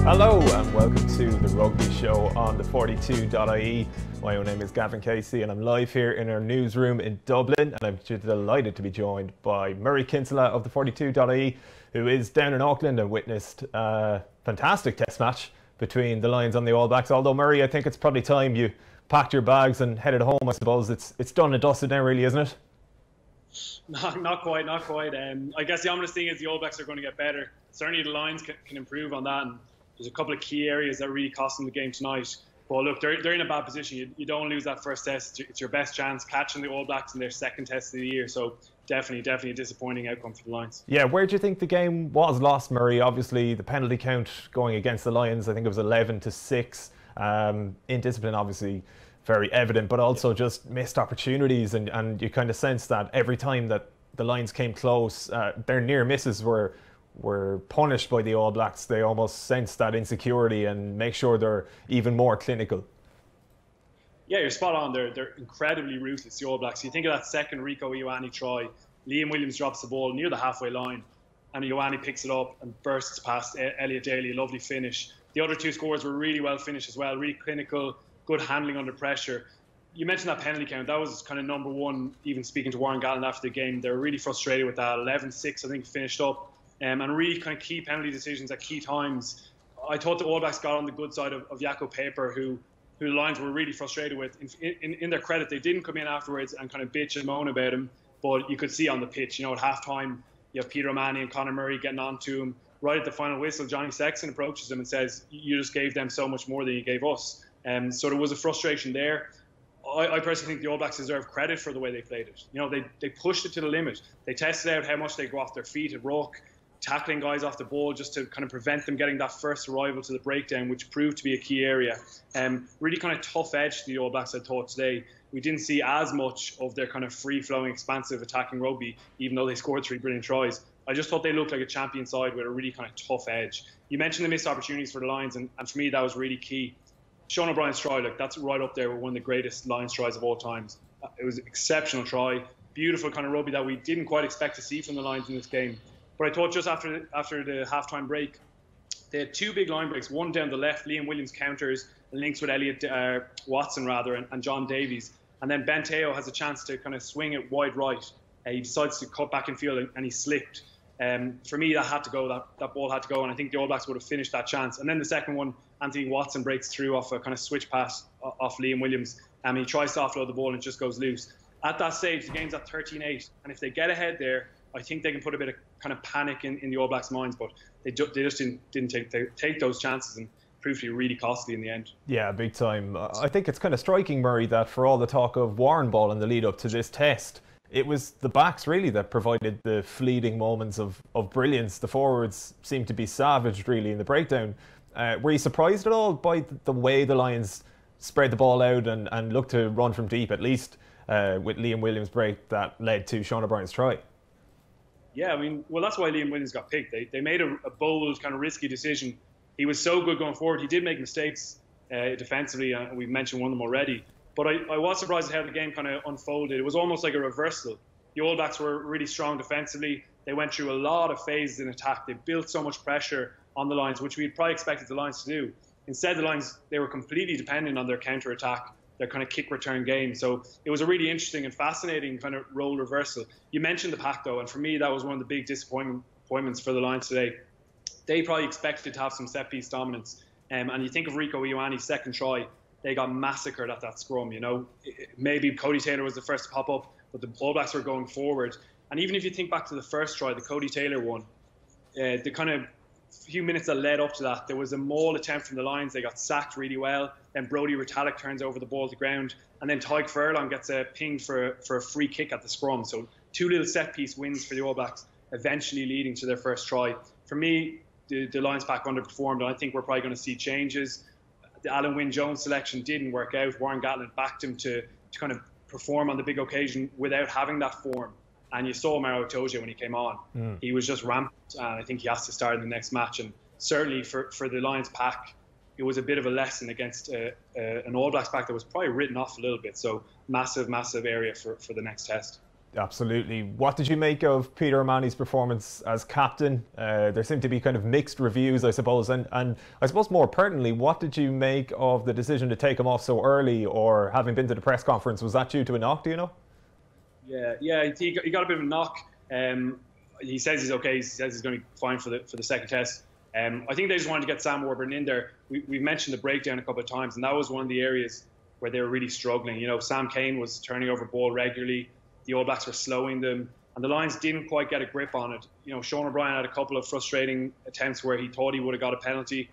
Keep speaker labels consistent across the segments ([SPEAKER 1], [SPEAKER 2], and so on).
[SPEAKER 1] Hello and welcome to the Rugby Show on the 42.ie. My own name is Gavin Casey and I'm live here in our newsroom in Dublin, and I'm delighted to be joined by Murray Kinsella of the 42.ie, who is down in Auckland and witnessed a fantastic test match between the Lions and the All Blacks. Although, Murray, I think it's probably time you packed your bags and headed home. I suppose it's done and dusted now, really, isn't it?
[SPEAKER 2] No, not quite. I guess the ominous thing is the All Blacks are going to get better. Certainly the Lions can improve on that, and there's a couple of key areas that really cost them the game tonight. But look, they're in a bad position. You don't lose that first test. It's your best chance catching the All Blacks in their second test of the year. So definitely a disappointing outcome for the Lions. Yeah,
[SPEAKER 1] where do you think the game was lost, Murray? Obviously, the penalty count going against the Lions, I think it was 11-6. Indiscipline, obviously, very evident, but also just missed opportunities. And you kind of sense that every time that the Lions came close, their near misses were punished by the All Blacks. They almost sense that insecurity and make sure they're even more clinical.
[SPEAKER 2] Yeah, you're spot on. They're incredibly ruthless, the All Blacks. You think of that second Rieko Ioane try. Liam Williams drops the ball near the halfway line and Ioane picks it up and bursts past Elliot Daly. Lovely finish. The other two scores were really well finished as well, really clinical, good handling under pressure. You mentioned that penalty count. That was kind of number one, even speaking to Warren Gatland after the game. They were really frustrated with that. 11-6, I think, finished up. And really kind of key penalty decisions at key times. I thought the All Blacks got on the good side of Jaco Paper, who the Lions were really frustrated with. In their credit, they didn't come in afterwards and kind of bitch and moan about him, but you could see on the pitch, at halftime, you have Peter O'Mahony and Conor Murray getting on to him. Right at the final whistle, Johnny Sexton approaches him and says, "You just gave them so much more than you gave us." So there was a frustration there. I personally think the All Blacks deserve credit for the way they played it. They pushed it to the limit. They tested out how much they go off their feet at ruck, tackling guys off the ball just to kind of prevent them getting that first arrival to the breakdown, which proved to be a key area. Really kind of tough edge to the All Blacks, I thought, today. We didn't see as much of their kind of free-flowing, expansive attacking rugby, even though they scored 3 brilliant tries. I just thought they looked like a champion side with a really kind of tough edge. You mentioned the missed opportunities for the Lions, and for me, that was really key. Sean O'Brien's try, that's right up there with one of the greatest Lions tries of all times. It was an exceptional try, beautiful kind of rugby that we didn't quite expect to see from the Lions in this game. But I thought just after the halftime break, they had 2 big line breaks. One down the left, Liam Williams counters and links with Watson and John Davies. And then Benteo has a chance to kind of swing it wide right. He decides to cut back in field and he slipped. For me, that had to go. That ball had to go, and I think the All Blacks would have finished that chance. And then the second one, Anthony Watson breaks through off a kind of switch pass off Liam Williams. He tries to offload the ball and it just goes loose. At that stage, the game's at 13-8, and if they get ahead there, I think they can put a bit of kind of panic in the All Blacks' minds, but they just didn't take those chances and proved to be really costly in the end.
[SPEAKER 1] Yeah, big time. I think it's kind of striking, Murray, that for all the talk of Warren ball in the lead up to this test, it was the backs really that provided the fleeting moments of brilliance. The forwards seemed to be savaged really in the breakdown. Were you surprised at all by the way the Lions spread the ball out and looked to run from deep, at least with Liam Williams' break that led to Sean O'Brien's try?
[SPEAKER 2] Yeah, that's why Liam Williams got picked. They made a bold, kind of risky decision. He was so good going forward. He did make mistakes defensively, and we've mentioned one of them already. But I was surprised at how the game kind of unfolded. It was almost like a reversal. The All Blacks were really strong defensively. They went through a lot of phases in attack. They built so much pressure on the Lions, which we'd probably expected the Lions to do. Instead, the Lions, they were completely dependent on their counter-attack, their kind of kick-return game. So it was a really interesting and fascinating kind of role reversal. You mentioned the pack, though, and for me, that was one of the big disappointments for the Lions today. They probably expected to have some set-piece dominance. And you think of Rieko Ioane's second try, they got massacred at that scrum, Maybe Cody Taylor was the first to pop up, but the All Blacks were going forward. And even if you think back to the first try, the Cody Taylor one, the kind of few minutes that led up to that, there was a maul attempt from the Lions. They got sacked really well. Then Brodie Retallick turns over the ball to the ground. And then Tyke Furlong gets a ping for a free kick at the scrum. So 2 little set-piece wins for the All Blacks, eventually leading to their first try. For me, the Lions pack underperformed, and I think we're probably going to see changes. The Alan Wynne-Jones selection didn't work out. Warren Gatland backed him to kind of perform on the big occasion without having that form. And you saw Maro Itoje when he came on. He was just rampant, and I think he has to start in the next match. And certainly for the Lions pack, it was a bit of a lesson against an All Blacks pack that was probably written off a little bit. So massive area for the next test.
[SPEAKER 1] Absolutely. What did you make of Peter O'Mahony's performance as captain? There seemed to be kind of mixed reviews, I suppose. And I suppose more pertinently, what did you make of the decision to take him off so early, or having been to the press conference, was that due to a knock, do you know?
[SPEAKER 2] Yeah, he got a bit of a knock. He says he's okay. He says he's going to be fine for the second test. I think they just wanted to get Sam Warburton in there. We've mentioned the breakdown a couple of times, and that was one of the areas where they were really struggling. Sam Cane was turning over ball regularly. The All Blacks were slowing them, and the Lions didn't quite get a grip on it. Sean O'Brien had a couple of frustrating attempts where he thought he would have got a penalty,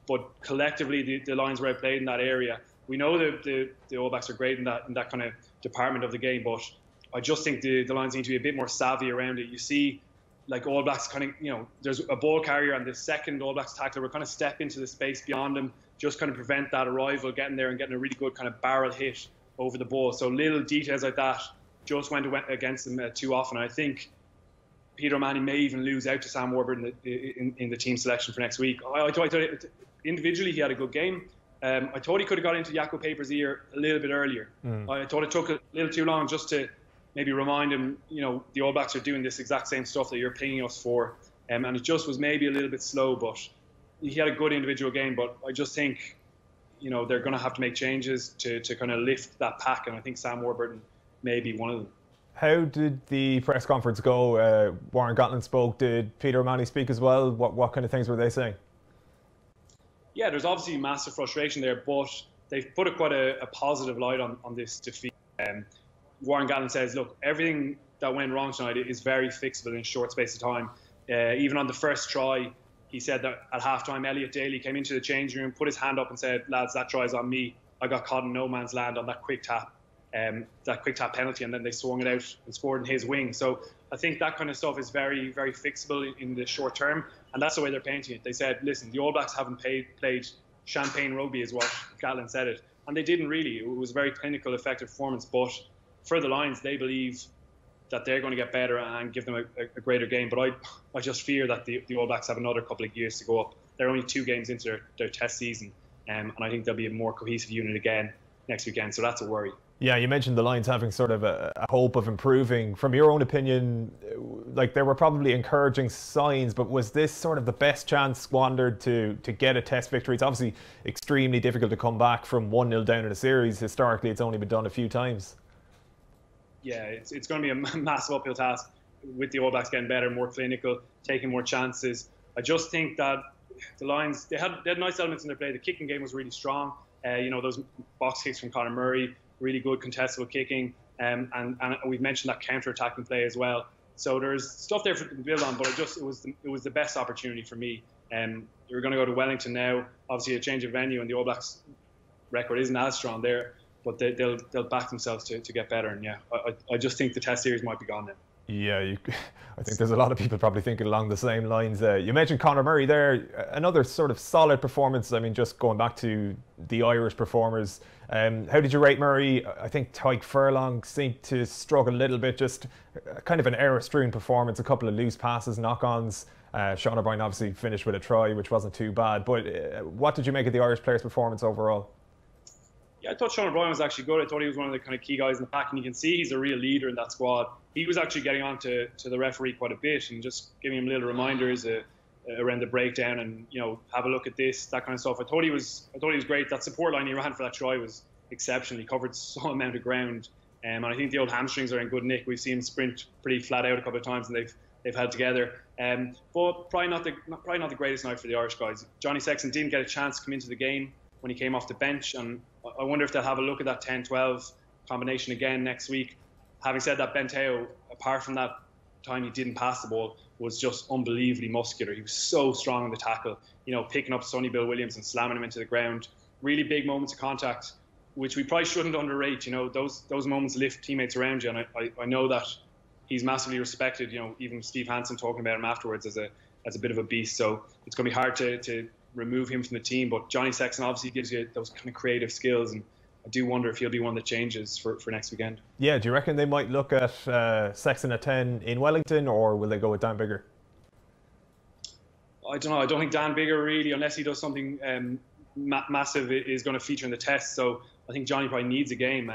[SPEAKER 2] but collectively the Lions were outplayed in that area. We know that the All Blacks are great in that kind of department of the game, but I just think the Lions need to be a bit more savvy around it. You see, like All Blacks kind of, there's a ball carrier and the second All Blacks tackler will kind of step into the space beyond him, just kind of prevent that arrival getting there and getting a really good kind of barrel hit over the ball. So little details like that just went against him too often. I think Peter O'Mahony may even lose out to Sam Warburton in the team selection for next week. I thought individually he had a good game. I thought he could have got into Jaco Paper's ear a little bit earlier. I thought it took a little too long just to maybe remind him, the All Blacks are doing this exact same stuff that you're paying us for. And it just was maybe a little bit slow, but he had a good individual game. But I just think, they're going to have to make changes to kind of lift that pack. And I think Sam Warburton may be one of them.
[SPEAKER 1] How did the press conference go? Warren Gatland spoke. Did Peter O'Mahony speak as well? What kind of things were they saying?
[SPEAKER 2] Yeah, there's obviously massive frustration there, but they've put quite a positive light on this defeat. Warren Gatland says, look, everything that went wrong tonight is very fixable in a short space of time. Even on the first try, he said that at halftime, Elliot Daly came into the changing room, put his hand up and said, lads, that try's on me. I got caught in no man's land on that quick tap penalty, and then they swung it out and scored in his wing. So I think that kind of stuff is very, very fixable in the short term, and that's the way they're painting it. They said, listen, the All Blacks haven't played champagne rugby, is what Gatland said it, and they didn't really. It was a very clinical, effective performance, but for the Lions, they believe that they're going to get better and give them a greater game. But I just fear that the All Blacks have another couple of years to go up. They're only 2 games into their test season, and I think they'll be a more cohesive unit again next weekend, so that's a worry.
[SPEAKER 1] Yeah, you mentioned the Lions having sort of a hope of improving. From your own opinion, like, there were probably encouraging signs, but was this sort of the best chance squandered to get a test victory? It's obviously extremely difficult to come back from 1-0 down in a series. Historically, it's only been done a few times.
[SPEAKER 2] Yeah, it's going to be a massive uphill task with the All Blacks getting better, more clinical, taking more chances. I just think that the Lions, they had nice elements in their play. The kicking game was really strong. Those box kicks from Conor Murray, really good contestable kicking, and we've mentioned that counter-attacking play as well. So there's stuff there for them to build on, but it was the best opportunity for me. We're going to go to Wellington now. Obviously, a change of venue, and the All Blacks record isn't as strong there, but they'll back themselves to get better. And yeah, I just think the Test series might be gone now.
[SPEAKER 1] Yeah, I think there's a lot of people probably thinking along the same lines. You mentioned Conor Murray there, another sort of solid performance. I mean, just going back to the Irish performers, how did you rate Murray? I think Tyke Furlong seemed to struggle a little bit, just kind of an error-strewn performance, a couple of loose passes, knock-ons. Sean O'Brien obviously finished with a try, which wasn't too bad. But what did you make of the Irish players' performance overall?
[SPEAKER 2] Yeah, I thought Sean O'Brien was actually good. I thought he was one of the kind of key guys in the pack, and you can see he's a real leader in that squad. He was actually getting on to the referee quite a bit and just giving him little reminders around the breakdown and, have a look at this, that kind of stuff. I thought he was great. That support line he ran for that try was exceptional. He covered some amount of ground, and I think the old hamstrings are in good nick. We've seen him sprint pretty flat out a couple of times, and they've held together. But probably not the greatest night for the Irish guys. Johnny Sexton didn't get a chance to come into the game when he came off the bench, and I wonder if they'll have a look at that 10-12 combination again next week. Having said that, Benteo, apart from that time he didn't pass the ball, was just unbelievably muscular. He was so strong in the tackle, picking up Sonny Bill Williams and slamming him into the ground. Really big moments of contact, which we probably shouldn't underrate. Those moments lift teammates around you, and I know that he's massively respected. Even Steve Hansen talking about him afterwards as a bit of a beast. So it's going to be hard to remove him from the team, but Johnny Sexton obviously gives you those kind of creative skills, and I do wonder if he'll be one that changes for next weekend. Yeah,
[SPEAKER 1] do you reckon they might look at Sexton at 10 in Wellington, or will they go with Dan Biggar?
[SPEAKER 2] I don't know. I don't think Dan Biggar really, unless he does something massive, is going to feature in the test. So I think Johnny probably needs a game.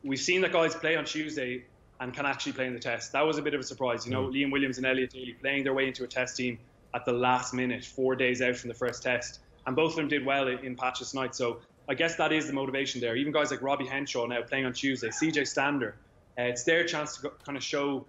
[SPEAKER 2] We've seen that guys play on Tuesday and can actually play in the test. That was a bit of a surprise. Liam Williams and Elliot Daly playing their way into a test team at the last minute, 4 days out from the first test. And both of them did well in patches tonight. So I guess that is the motivation there. Even guys like Robbie Henshaw now playing on Tuesday, CJ Stander, it's their chance to kind of show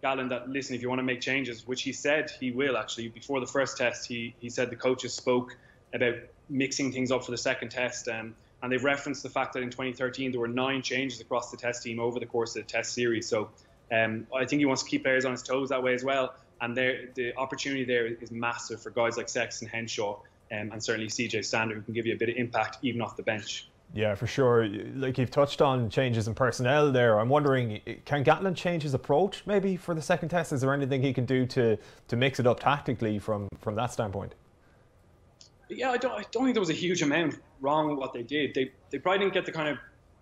[SPEAKER 2] Gatland that, listen, if you want to make changes, which he said he will actually. Before the first test, he said the coaches spoke about mixing things up for the second test. And they've referenced the fact that in 2013 there were 9 changes across the test team over the course of the test series. So I think he wants to keep players on his toes that way as well. And the opportunity there is massive for guys like Sexton, Henshaw, and certainly CJ Stander, who can give you a bit of impact even off the bench.
[SPEAKER 1] Yeah, for sure. Like you've touched on changes in personnel there. I'm wondering, can Gatland change his approach maybe for the second test? Is there anything he can do to mix it up tactically from that standpoint?
[SPEAKER 2] Yeah, I don't think there was a huge amount wrong with what they did. They probably didn't get the kind of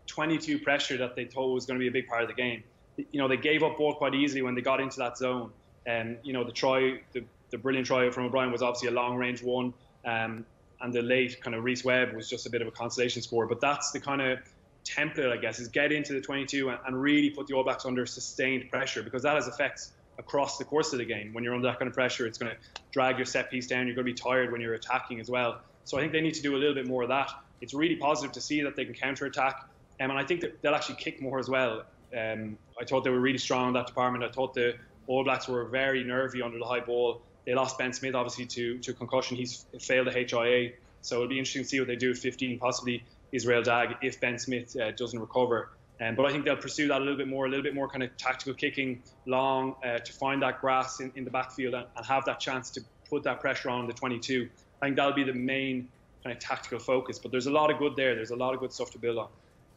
[SPEAKER 2] 22 pressure that they thought was going to be a big part of the game. They gave up ball quite easily when they got into that zone. And the brilliant try from O'Brien was obviously a long range one. And the late kind of Reece Webb was just a bit of a consolation score. But that's the kind of template, I guess, is get into the 22 and really put the All Blacks under sustained pressure, because that has effects across the course of the game. When you're under that kind of pressure, it's going to drag your set piece down. You're going to be tired when you're attacking as well. So I think they need to do a little bit more of that. It's really positive to see that they can counter-attack. And I think that they'll actually kick more as well. I thought they were really strong in that department. I thought the All Blacks were very nervy under the high ball. They lost Ben Smith, obviously, to concussion. He's failed the HIA. So it'll be interesting to see what they do at 15, possibly Israel Dag, if Ben Smith doesn't recover. But I think they'll pursue that a little bit more kind of tactical kicking long to find that grass in the backfield and have that chance to put that pressure on the 22. I think that'll be the main kind of tactical focus. But there's a lot of good there. There's a lot of good stuff to build on.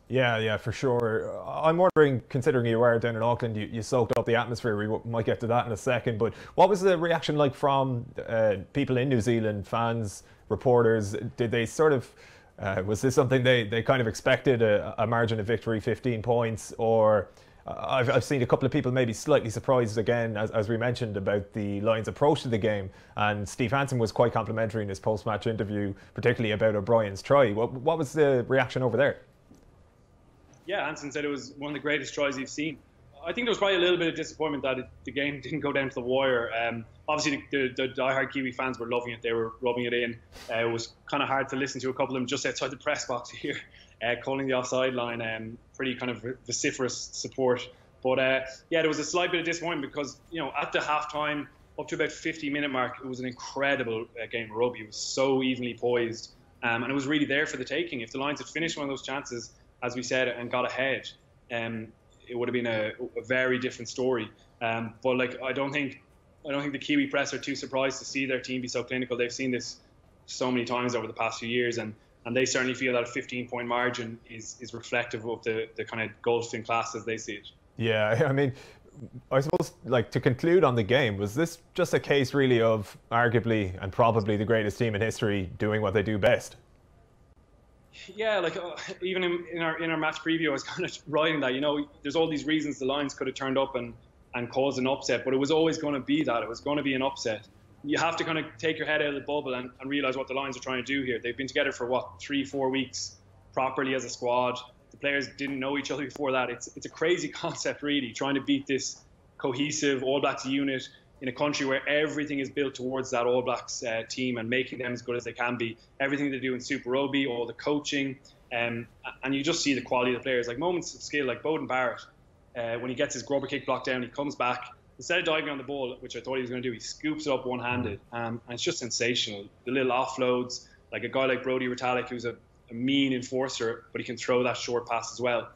[SPEAKER 1] Yeah, for sure. I'm wondering, considering you were down in Auckland, you soaked up the atmosphere. We might get to that in a second. But what was the reaction like from people in New Zealand, fans, reporters? Did they sort of, was this something they kind of expected, a margin of victory, 15 points? Or I've seen a couple of people maybe slightly surprised again, as we mentioned, about the Lions' approach to the game. And Steve Hansen was quite complimentary in his post-match interview, particularly about O'Brien's try. What was the reaction over there?
[SPEAKER 2] Yeah, Hansen said it was one of the greatest tries he's seen. I think there was probably a little bit of disappointment that the game didn't go down to the wire. Obviously, the diehard Kiwi fans were loving it. They were rubbing it in. It was kind of hard to listen to a couple of them just outside the press box here, calling the offside line. Pretty kind of vociferous support. But there was a slight bit of disappointment because, at the halftime, up to about 50-minute mark, it was an incredible game of rugby. It was so evenly poised. And it was really there for the taking. If the Lions had finished one of those chances, as we said, and got ahead, it would have been a very different story. But I don't think the Kiwi press are too surprised to see their team be so clinical. They've seen this so many times over the past few years, and they certainly feel that a 15-point margin is reflective of the kind of gulf in class as they see it.
[SPEAKER 1] Yeah, I mean, I suppose, to conclude on the game, was this just a case really of arguably and probably the greatest team in history doing what they do best?
[SPEAKER 2] Yeah, even in our match preview, I was kind of writing that, there's all these reasons the Lions could have turned up and caused an upset, but it was always going to be that. It was going to be an upset. You have to kind of take your head out of the bubble and realize what the Lions are trying to do here. They've been together for, 3-4 weeks properly as a squad. The players didn't know each other before that. It's a crazy concept, really, trying to beat this cohesive All Blacks unit in a country where everything is built towards that All Blacks team and making them as good as they can be. Everything they do in Super Rugby, all the coaching, and you just see the quality of the players. Moments of skill, like Bowden Barrett, when he gets his grubber kick blocked down, he comes back. Instead of diving on the ball, which I thought he was going to do, he scoops it up one-handed. And it's just sensational. The little offloads, like a guy like Brodie Retallick, who's a mean enforcer, but he can throw that short pass as well.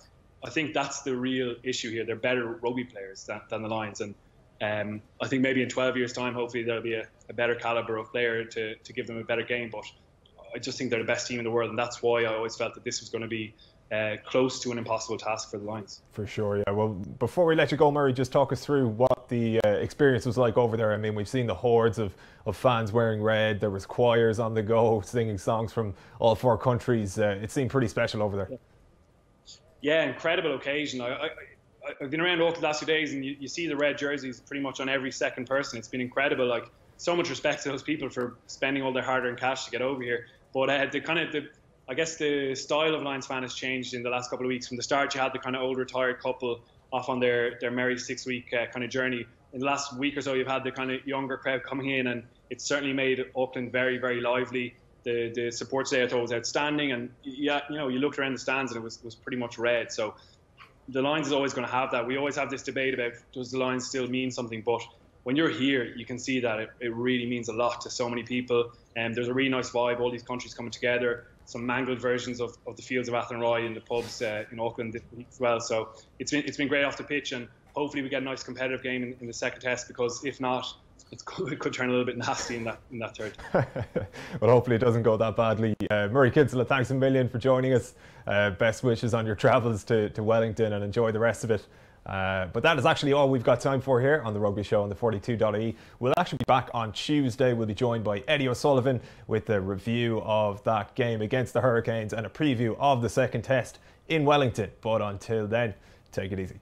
[SPEAKER 2] I think that's the real issue here. They're better rugby players than the Lions. And I think maybe in 12 years' time, hopefully there'll be a better caliber of player to give them a better game. But I just think they're the best team in the world, and that's why I always felt that this was going to be close to an impossible task for the Lions. For sure, yeah. Well, before we let you go, Murray, just talk us through what the experience was like over there. I mean, we've seen the hordes of fans wearing red. There was choirs on the go singing songs from all 4 countries. It seemed pretty special over there. Yeah, incredible occasion. I've been around Auckland the last 2 days, and you see the red jerseys pretty much on every second person. It's been incredible. So much respect to those people for spending all their hard-earned cash to get over here. But I guess the style of Lions fan has changed in the last couple of weeks. From the start, you had the kind of old retired couple off on their merry 6-week kind of journey. In the last week or so, you've had the kind of younger crowd coming in, and it's certainly made Auckland very, very lively. The support today I thought was outstanding, and yeah, you know, you looked around the stands and it was pretty much red. So the Lions is always going to have that. We always have this debate about, does the Lions still mean something? But when you're here, you can see that it really means a lot to so many people. And there's a really nice vibe, all these countries coming together, some mangled versions of the fields of Athenry in the pubs in Auckland as well. So it's been great off the pitch, and hopefully we get a nice competitive game in the second test, because if not, it could turn a little bit nasty in that third.
[SPEAKER 1] Well, hopefully it doesn't go that badly. Murray Kinsella, thanks a million for joining us. Best wishes on your travels to Wellington, and enjoy the rest of it. But that is actually all we've got time for here on the Rugby Show on the 42.ie. We'll actually be back on Tuesday. We'll be joined by Eddie O'Sullivan with a review of that game against the Hurricanes and a preview of the second test in Wellington. But until then, take it easy.